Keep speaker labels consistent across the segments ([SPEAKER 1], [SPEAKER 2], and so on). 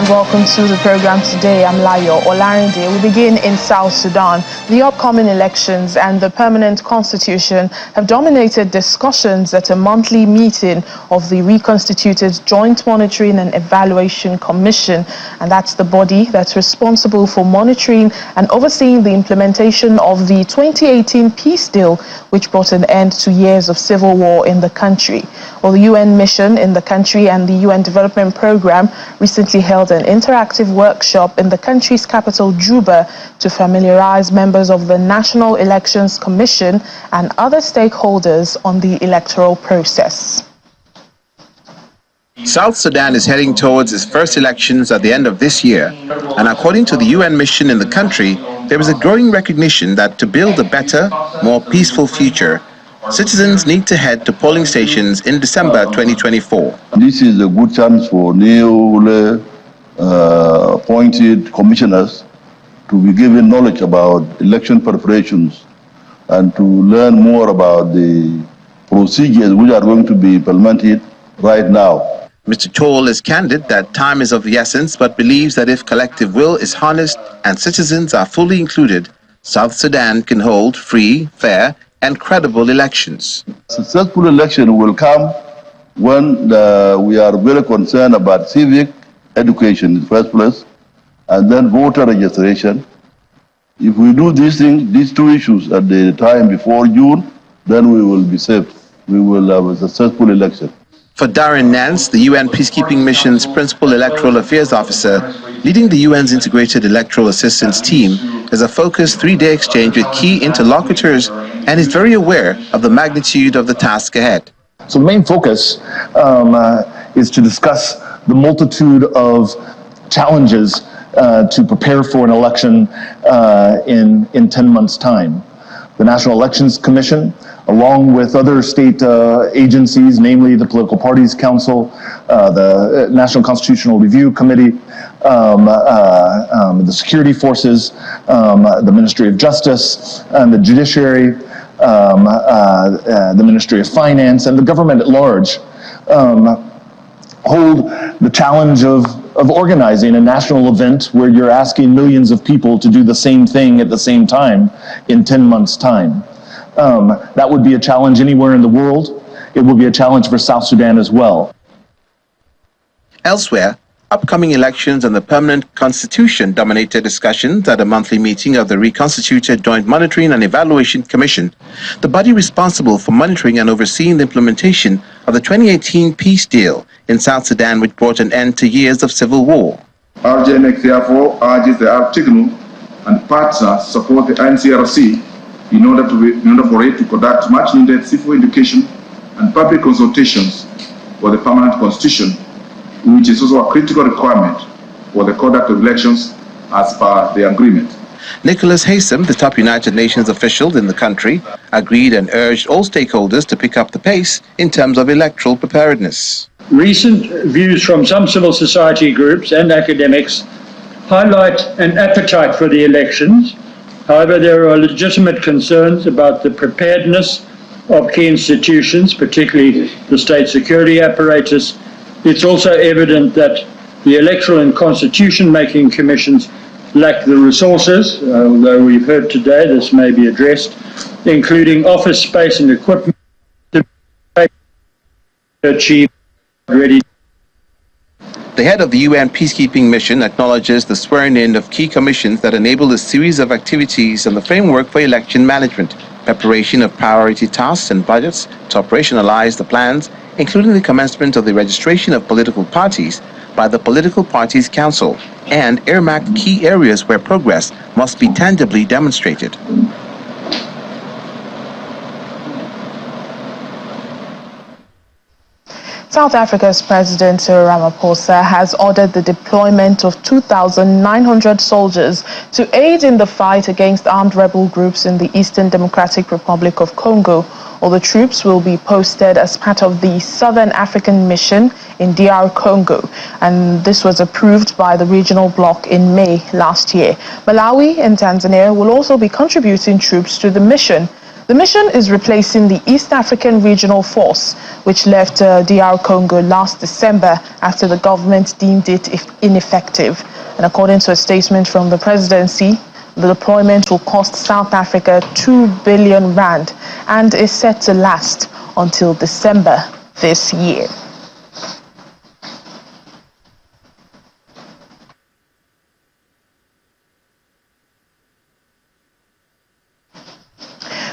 [SPEAKER 1] welcome to the program today. I'm Layo Olarinde. We begin in South Sudan. The upcoming elections and the permanent constitution have dominated discussions at a monthly meeting of the reconstituted Joint Monitoring and Evaluation Commission, and that's the body that's responsible for monitoring and overseeing the implementation of the 2018 peace deal, which brought an end to years of civil war in the country. Well, the UN mission in the country and the UN Development Program recently held an interactive workshop in the country's capital, Juba, to familiarize members of the National Elections Commission and other stakeholders on the electoral process.
[SPEAKER 2] South Sudan is heading towards its first elections at the end of this year, and according to the UN mission in the country, there is a growing recognition that to build a better, more peaceful future, citizens need to head to polling stations in December 2024.
[SPEAKER 3] This is a good chance for newly appointed commissioners to be given knowledge about election preparations and to learn more about the procedures which are going to be implemented right now.
[SPEAKER 2] Mr. Toll is candid that time is of the essence, but believes that if collective will is harnessed and citizens are fully included, South Sudan can hold free, fair, and credible elections.
[SPEAKER 3] Successful election will come when we are very concerned about civic education in the first place, and then voter registration. If we do these things, these two issues at the time before June, then we will be safe. We will have a successful election.
[SPEAKER 2] For Darren Nance, the UN Peacekeeping Mission's Principal Electoral Affairs Officer, leading the UN's Integrated Electoral Assistance Team, is a focused three-day exchange with key interlocutors and is very aware of the magnitude of the task ahead.
[SPEAKER 4] So the main focus is to discuss the multitude of challenges to prepare for an election in 10 months' time. The National Elections Commission, along with other state agencies, namely the Political Parties Council, the National Constitutional Review Committee, the security forces, the Ministry of Justice, and the Judiciary, the Ministry of Finance, and the government at large, hold the challenge of organizing a national event where you're asking millions of people to do the same thing at the same time in 10 months' time. That would be a challenge anywhere in the world. It will be a challenge for South Sudan as well.
[SPEAKER 2] Elsewhere, upcoming elections and the permanent constitution dominated discussions at a monthly meeting of the reconstituted Joint Monitoring and Evaluation Commission, the body responsible for monitoring and overseeing the implementation of the 2018 peace deal in South Sudan, which brought an end to years of civil war.
[SPEAKER 5] RJMX therefore urges the Article and partners support the NCRC in order for it to conduct much needed civil education and public consultations for the permanent constitution, which is also a critical requirement for the conduct of elections as per the agreement.
[SPEAKER 2] Nicholas Haysom, the top United Nations official in the country, agreed and urged all stakeholders to pick up the pace in terms of electoral preparedness.
[SPEAKER 6] Recent views from some civil society groups and academics highlight an appetite for the elections. However, there are legitimate concerns about the preparedness of key institutions, particularly the state security apparatus. It's also evident that the electoral and constitution-making commissions lack the resources, although we've heard today this may be addressed, including office space and equipment to achieve ready.
[SPEAKER 2] The head of the UN Peacekeeping Mission acknowledges the swearing-in of key commissions that enable a series of activities and the framework for election management, preparation of priority tasks and budgets to operationalize the plans, including the commencement of the registration of political parties by the Political Parties Council, and earmarked key areas where progress must be tangibly demonstrated.
[SPEAKER 1] South Africa's President Cyril Ramaphosa has ordered the deployment of 2,900 soldiers to aid in the fight against armed rebel groups in the Eastern Democratic Republic of Congo. All the troops will be posted as part of the Southern African Mission in DR Congo, and this was approved by the regional bloc in May last year. Malawi and Tanzania will also be contributing troops to the mission. The mission is replacing the East African Regional Force, which left DR Congo last December after the government deemed it ineffective. And according to a statement from the presidency, the deployment will cost South Africa 2 billion rand and is set to last until December this year.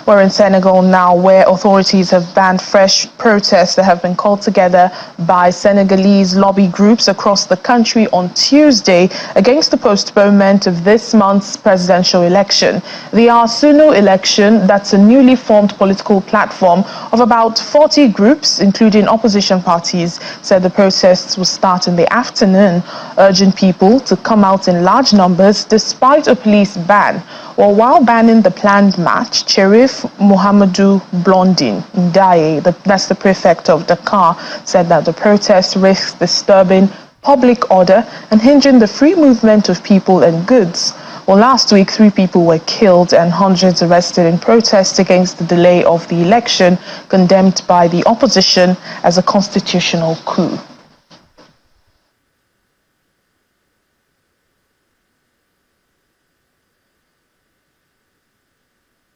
[SPEAKER 1] We're in Senegal now, where authorities have banned fresh protests that have been called together by Senegalese lobby groups across the country on Tuesday against the postponement of this month's presidential election. The Arsunu election, that's a newly formed political platform of about 40 groups, including opposition parties, said the protests will start in the afternoon, urging people to come out in large numbers despite a police ban. Well, while banning the planned match, Cherif Muhammadu Blondin Ndaye, that's the prefect of Dakar, said that the protest risks disturbing public order and hindering the free movement of people and goods. Well, last week, 3 people were killed and hundreds arrested in protest against the delay of the election, condemned by the opposition as a constitutional coup.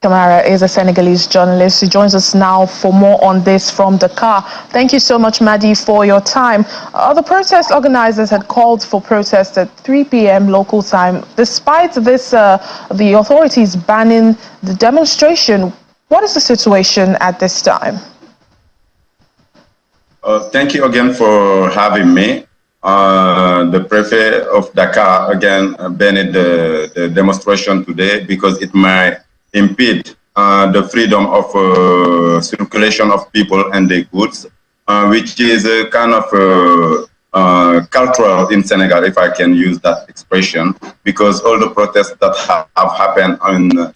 [SPEAKER 1] Kamara is a Senegalese journalist. He joins us now for more on this from Dakar. Thank you so much, Madi, for your time. The protest organizers had called for protests at 3 p.m. local time. Despite this, the authorities banning the demonstration. What is the situation at this time?
[SPEAKER 7] Thank you again for having me. The prefect of Dakar again banned the demonstration today because it might impede the freedom of circulation of people and their goods, which is a kind of cultural in Senegal, if I can use that expression, because all the protests that have happened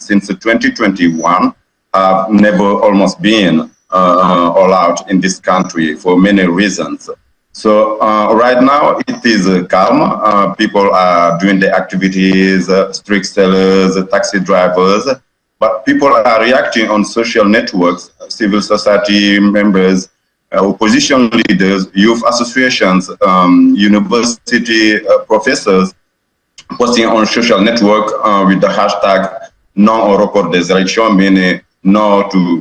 [SPEAKER 7] since 2021 have never almost been allowed in this country for many reasons. So right now it is calm. People are doing their activities, street sellers, taxi drivers, but people are reacting on social networks, civil society members, opposition leaders, youth associations, university professors, posting on social network with the hashtag non au report des élections, meaning no to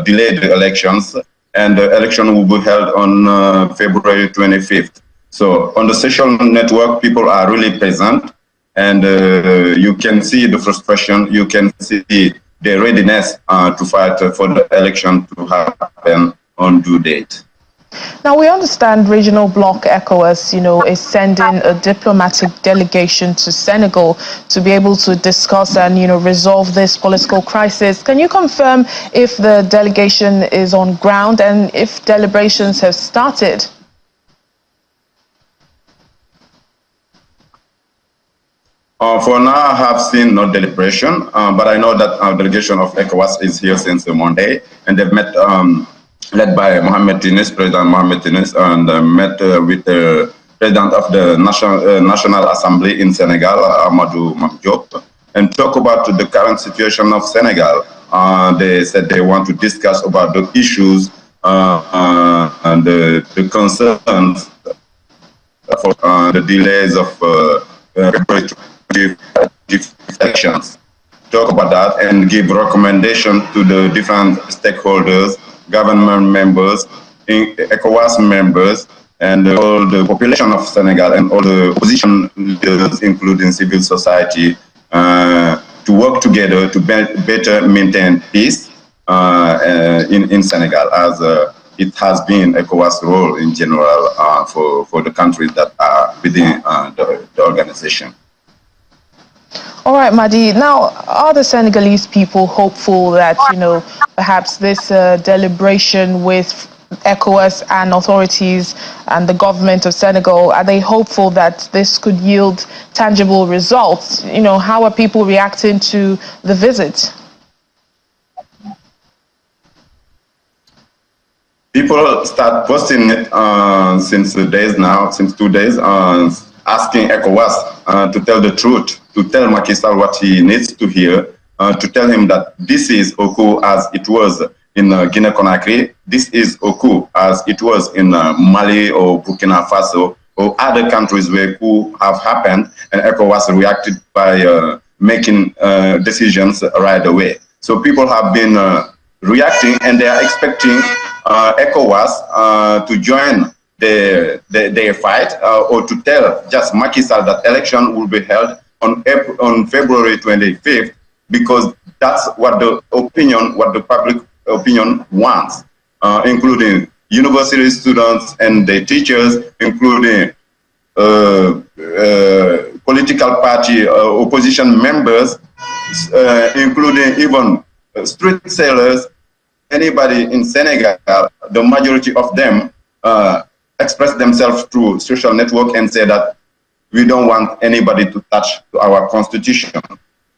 [SPEAKER 7] delay the elections, and the election will be held on February 25th. So on the social network, people are really present, and you can see the frustration, you can see the readiness to fight for the election to happen on due date.
[SPEAKER 1] Now, we understand regional bloc ECOWAS, is sending a diplomatic delegation to Senegal to be able to discuss and, resolve this political crisis. Can you confirm if the delegation is on ground and if deliberations have started?
[SPEAKER 7] For now, I have seen no deliberation, but I know that our delegation of ECOWAS is here since Monday, and they've met, led by President Mohamed Tinis, and met with the President of the National Assembly in Senegal, Amadou Diop, and talk about the current situation of Senegal. They said they want to discuss about the issues and the concerns for the delays of elections, talk about that and give recommendations to the different stakeholders, government members, ECOWAS members, and all the population of Senegal and all the opposition leaders, including civil society, to work together to better maintain peace in Senegal, as it has been ECOWAS' role in general for the countries that are within the organization.
[SPEAKER 1] All right, Madi. Now, are the Senegalese people hopeful that, perhaps this deliberation with ECOWAS and authorities and the government of Senegal, are they hopeful that this could yield tangible results? How are people reacting to the visit?
[SPEAKER 7] People start posting it since 2 days, asking ECOWAS to tell the truth, to tell Macky Sall what he needs to hear, to tell him that this is Oku as it was in Guinea-Conakry, this is Oku as it was in Mali or Burkina Faso or other countries where coup have happened, and ECOWAS reacted by making decisions right away. So people have been reacting, and they are expecting ECOWAS to join their fight or to tell just Macky Sall that election will be held on February 25th, because that's what the public opinion wants, including university students and the teachers, including political party opposition members, including even street sellers. Anybody in Senegal, the majority of them express themselves through social network and say that we don't want anybody to touch our constitution.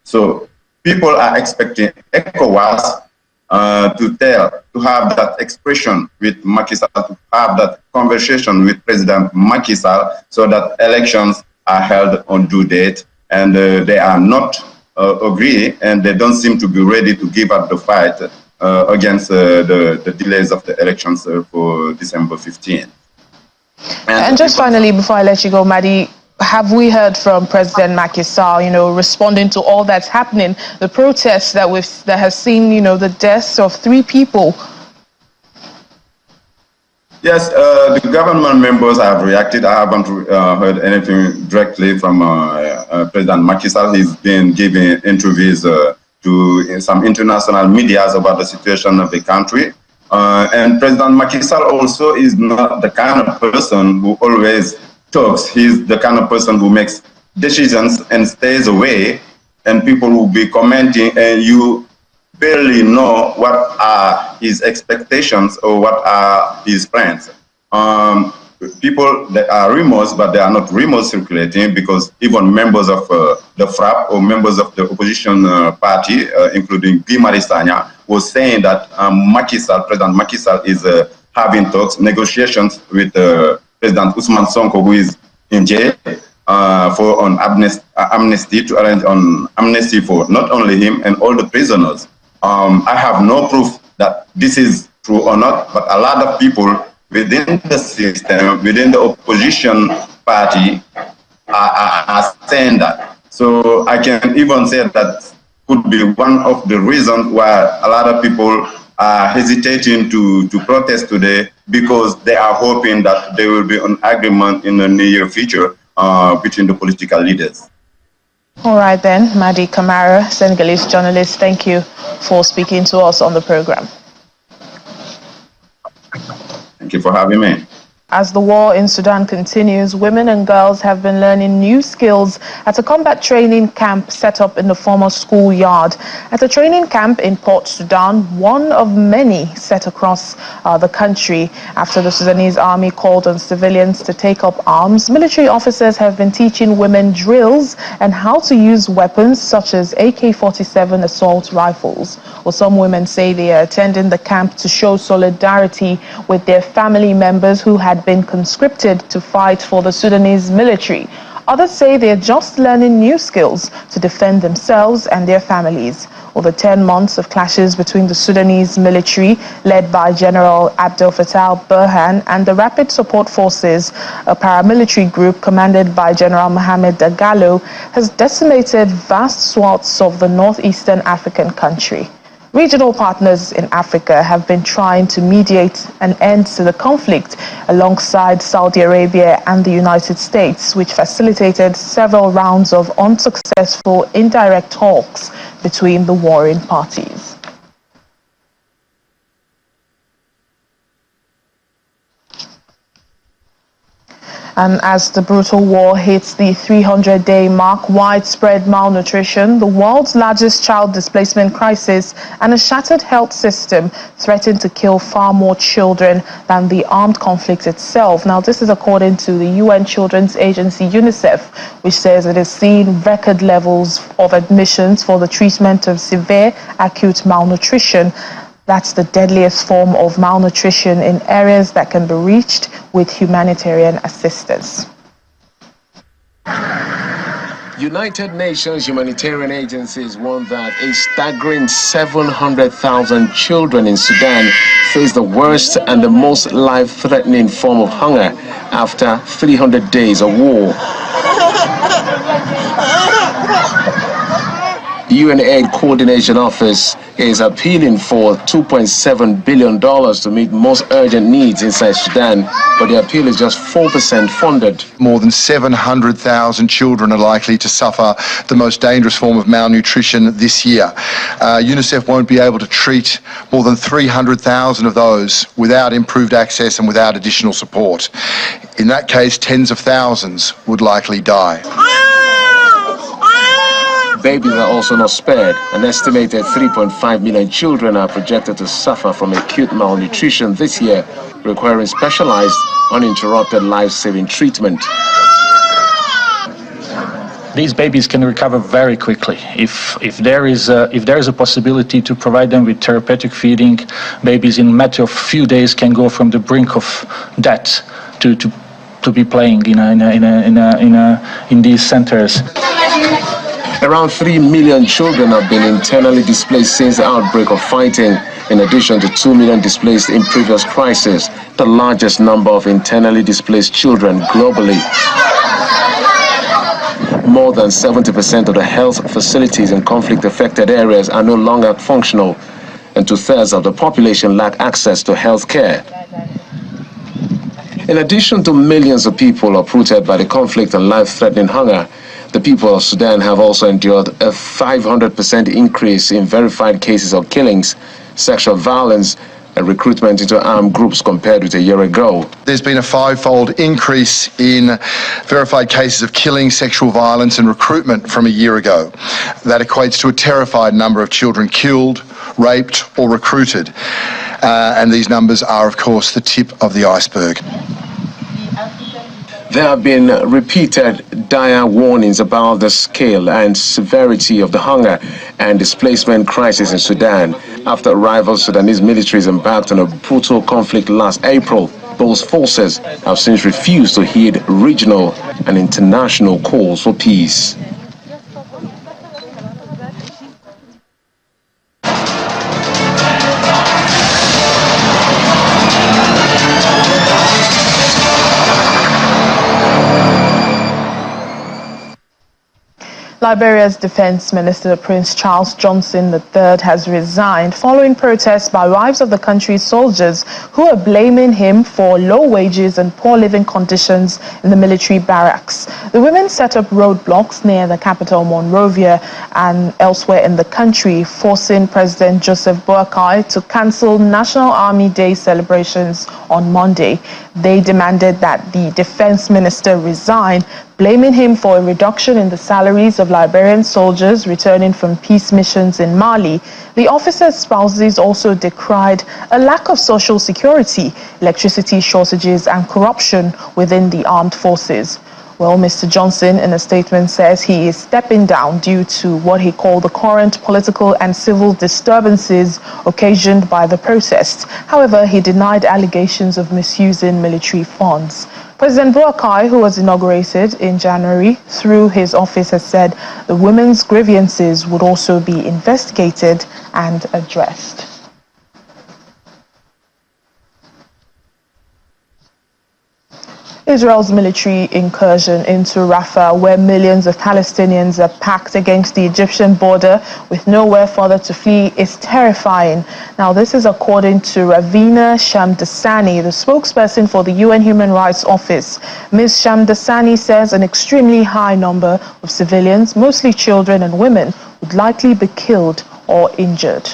[SPEAKER 7] So people are expecting ECOWAS to have that expression with Macky Sall, to have that conversation with President Macky Sall, so that elections are held on due date, and they are not agree, and they don't seem to be ready to give up the fight against the delays of the elections for December 15th.
[SPEAKER 1] And just finally, before I let you go, Madi, have we heard from President Macky Sall, responding to all that's happening, the protests that has seen, the deaths of 3 people?
[SPEAKER 7] Yes, the government members have reacted. I haven't heard anything directly from President Macky Sall. He's been giving interviews to some international medias about the situation of the country. And President Macky Sall also is not the kind of person who always talks. He's the kind of person who makes decisions and stays away, and people will be commenting, and you barely know what are his expectations or what are his plans. People that are rumors, but they are not rumors circulating, because even members of the FRAP or members of the opposition party, including Guy Marissanya, was saying that President Macky Sall is having talks, negotiations with President Ousmane Sonko, who is in jail, for amnesty, to arrange on amnesty for not only him and all the prisoners. I have no proof that this is true or not, but a lot of people within the system, within the opposition party, are saying that. So I can even say that could be one of the reasons why a lot of people are hesitating to protest today, because they are hoping that there will be an agreement in the near future between the political leaders.
[SPEAKER 1] All right then, Madi Kamara, Senegalese journalist, thank you for speaking to us on the program.
[SPEAKER 7] Thank you for having me.
[SPEAKER 1] As the war in Sudan continues, women and girls have been learning new skills at a combat training camp set up in the former schoolyard. At a training camp in Port Sudan, one of many set across the country. After the Sudanese army called on civilians to take up arms, military officers have been teaching women drills and how to use weapons such as AK-47 assault rifles. Well, some women say they are attending the camp to show solidarity with their family members who had been conscripted to fight for the Sudanese military. Others say they're just learning new skills to defend themselves and their families. Over 10 months of clashes between the Sudanese military, led by General Abdel Fattah Burhan, and the Rapid Support Forces, a paramilitary group commanded by General Mohamed Dagalo, has decimated vast swaths of the northeastern African country. Regional partners in Africa have been trying to mediate an end to the conflict alongside Saudi Arabia and the United States, which facilitated several rounds of unsuccessful indirect talks between the warring parties. And as the brutal war hits the 300-day mark, widespread malnutrition, the world's largest child displacement crisis, and a shattered health system threaten to kill far more children than the armed conflict itself. Now, this is according to the UN Children's Agency, UNICEF, which says it has seen record levels of admissions for the treatment of severe acute malnutrition. That's the deadliest form of malnutrition in areas that can be reached with humanitarian assistance.
[SPEAKER 8] United Nations humanitarian agencies warn that a staggering 700,000 children in Sudan face the worst and the most life-threatening form of hunger after 300 days of war. The UNAID Coordination Office is appealing for $2.7 billion to meet most urgent needs inside Sudan, but the appeal is just 4% funded.
[SPEAKER 9] More than 700,000 children are likely to suffer the most dangerous form of malnutrition this year. UNICEF won't be able to treat more than 300,000 of those without improved access and without additional support. In that case, tens of thousands would likely die.
[SPEAKER 8] Babies are also not spared. An estimated 3.5 million children are projected to suffer from acute malnutrition this year, requiring specialized, uninterrupted life-saving treatment.
[SPEAKER 10] These babies can recover very quickly. If there is a possibility to provide them with therapeutic feeding, babies in a matter of few days can go from the brink of death to be playing in these centers.
[SPEAKER 8] Around 3 million children have been internally displaced since the outbreak of fighting, in addition to 2 million displaced in previous crises, the largest number of internally displaced children globally. More than 70% of the health facilities in conflict-affected areas are no longer functional, and 2/3 of the population lack access to health care. In addition to millions of people uprooted by the conflict and life-threatening hunger, the people of Sudan have also endured a 500% increase in verified cases of killings, sexual violence, and recruitment into armed groups compared with a year ago.
[SPEAKER 9] There's been a 5-fold increase in verified cases of killing, sexual violence, and recruitment from a year ago. That equates to a terrified number of children killed, raped, or recruited. And these numbers are, of course, the tip of the iceberg.
[SPEAKER 8] There have been repeated dire warnings about the scale and severity of the hunger and displacement crisis in Sudan after rival Sudanese militaries embarked on a brutal conflict last April. Those forces have since refused to heed regional and international calls for peace.
[SPEAKER 1] Liberia's Defense Minister, Prince Charles Johnson III, has resigned following protests by wives of the country's soldiers who are blaming him for low wages and poor living conditions in the military barracks. The women set up roadblocks near the capital, Monrovia, and elsewhere in the country, forcing President Joseph Boakai to cancel National Army Day celebrations on Monday. They demanded that the defense minister resign, blaming him for a reduction in the salaries of Liberian soldiers returning from peace missions in Mali. The officers' spouses also decried a lack of social security, electricity shortages, and corruption within the armed forces. Well, Mr. Johnson, in a statement, says he is stepping down due to what he called the current political and civil disturbances occasioned by the protests. However, he denied allegations of misusing military funds. President Boakai, who was inaugurated in January through his office, has said the women's grievances would also be investigated and addressed. Israel's military incursion into Rafah, where millions of Palestinians are packed against the Egyptian border with nowhere further to flee, is terrifying. Now, this is according to Ravina Shamdasani, the spokesperson for the UN Human Rights Office. Ms. Shamdasani says an extremely high number of civilians, mostly children and women, would likely be killed or injured.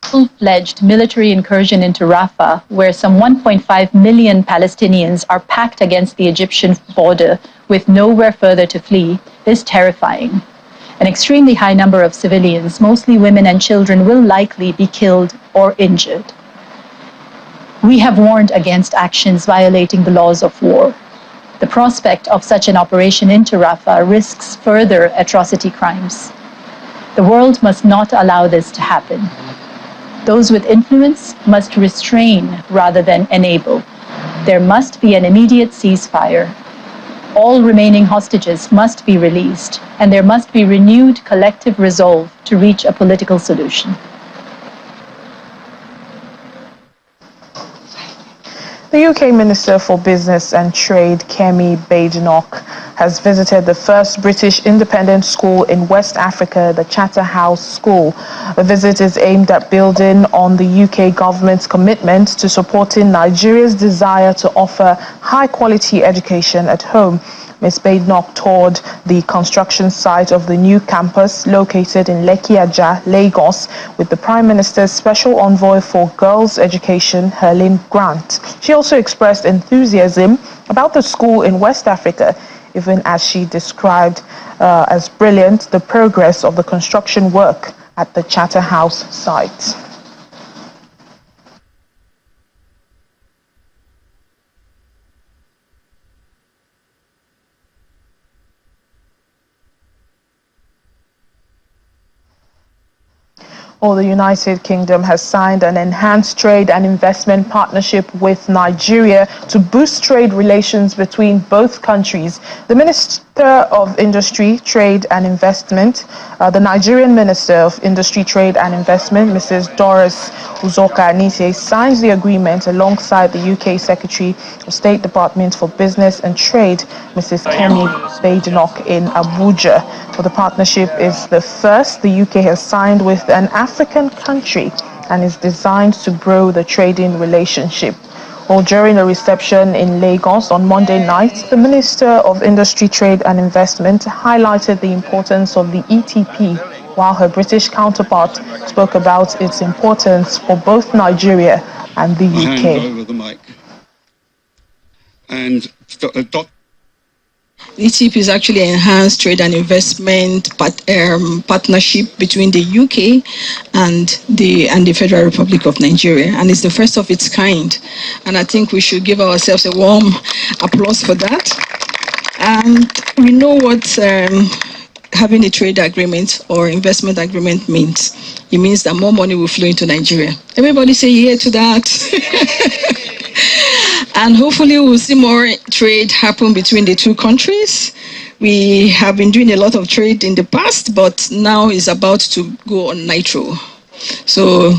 [SPEAKER 11] Full-fledged military incursion into Rafah, where some 1.5 million Palestinians are packed against the Egyptian border with nowhere further to flee, is terrifying. An extremely high number of civilians, mostly women and children, will likely be killed or injured. We have warned against actions violating the laws of war. The prospect of such an operation into Rafah risks further atrocity crimes. The world must not allow this to happen. Those with influence must restrain rather than enable. There must be an immediate ceasefire. All remaining hostages must be released, and there must be renewed collective resolve to reach a political solution.
[SPEAKER 1] The UK Minister for Business and Trade, Kemi Badenoch, has visited the first British independent school in West Africa, the Charterhouse School. The visit is aimed at building on the UK government's commitment to supporting Nigeria's desire to offer high-quality education at home. Ms. Badenoch toured the construction site of the new campus located in Lekki-Ajah, Lagos, with the Prime Minister's Special Envoy for Girls' Education, Helen Grant. She also expressed enthusiasm about the school in West Africa, even as she described as brilliant the progress of the construction work at the Charterhouse site. The United Kingdom has signed an enhanced trade and investment partnership with Nigeria to boost trade relations between both countries. The Minister of Industry, Trade and Investment, the Nigerian Minister of Industry, Trade and Investment, Mrs. Doris Uzoka-Anite, signs the agreement alongside the UK Secretary of State Department for Business and Trade, Mrs. Kemi Badenoch, in Abuja. The partnership is the first the UK has signed with an African country and is designed to grow the trading relationship. During a reception in Lagos on Monday night, the Minister of Industry, Trade and Investment highlighted the importance of the ETP, while her British counterpart spoke about its importance for both Nigeria and the UK.
[SPEAKER 12] Hand over the mic. And ETP is actually an enhanced trade and investment partnership between the UK and the Federal Republic of Nigeria, and it's the first of its kind. And I think we should give ourselves a warm applause for that. And we know what having a trade agreement or investment agreement means. It means that more money will flow into Nigeria. Everybody say yeah to that. And hopefully we'll see more trade happen between the two countries. We have been doing a lot of trade in the past, but now it's about to go on nitro. So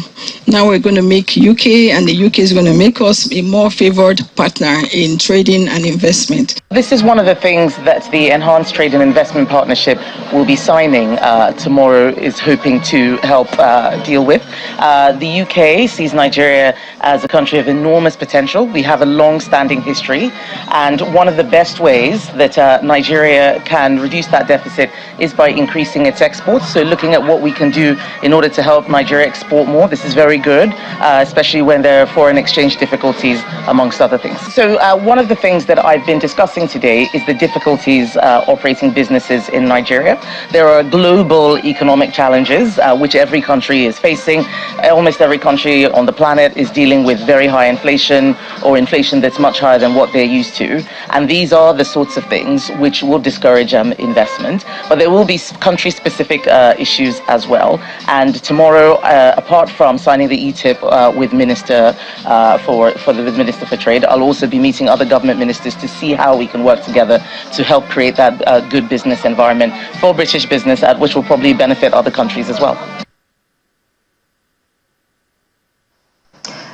[SPEAKER 12] now we're going to make UK, and the UK is going to make us a more favored partner in trading and investment.
[SPEAKER 13] This is one of the things that the Enhanced Trade and Investment Partnership will be signing tomorrow, is hoping to help deal with. The UK sees Nigeria as a country of enormous potential. We have a long-standing history, and one of the best ways that Nigeria can reduce that deficit is by increasing its exports. So looking at what we can do in order to help Nigeria export more, this is very good, especially when there are foreign exchange difficulties, amongst other things. So one of the things that I've been discussing today is the difficulties operating businesses in Nigeria. There are global economic challenges which every country is facing. Almost every country on the planet is dealing with very high inflation, or inflation that's much higher than what they're used to. And these are the sorts of things which will discourage investment. But there will be country-specific issues as well. And tomorrow, apart from signing the ETIP with Minister the Minister for Trade, I'll also be meeting other government ministers to see how we can work together to help create that good business environment for British business, which will probably benefit other countries as well.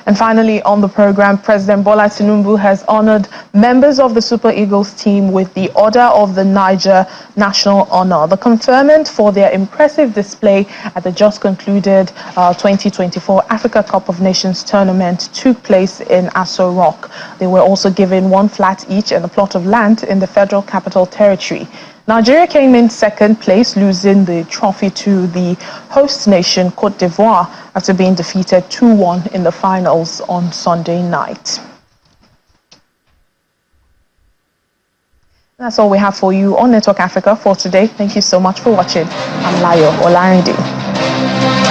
[SPEAKER 1] And finally, on the program, President Bola Tinubu has honored members of the Super Eagles team with the Order of the Niger National Honor. The conferment for their impressive display at the just concluded 2024 Africa Cup of Nations tournament took place in Aso Rock. They were also given one flat each and a plot of land in the Federal Capital Territory. Nigeria came in second place, losing the trophy to the host nation, Cote d'Ivoire, after being defeated 2-1 in the finals on Sunday night. That's all we have for you on Network Africa for today. Thank you so much for watching. I'm Layo Olarinde.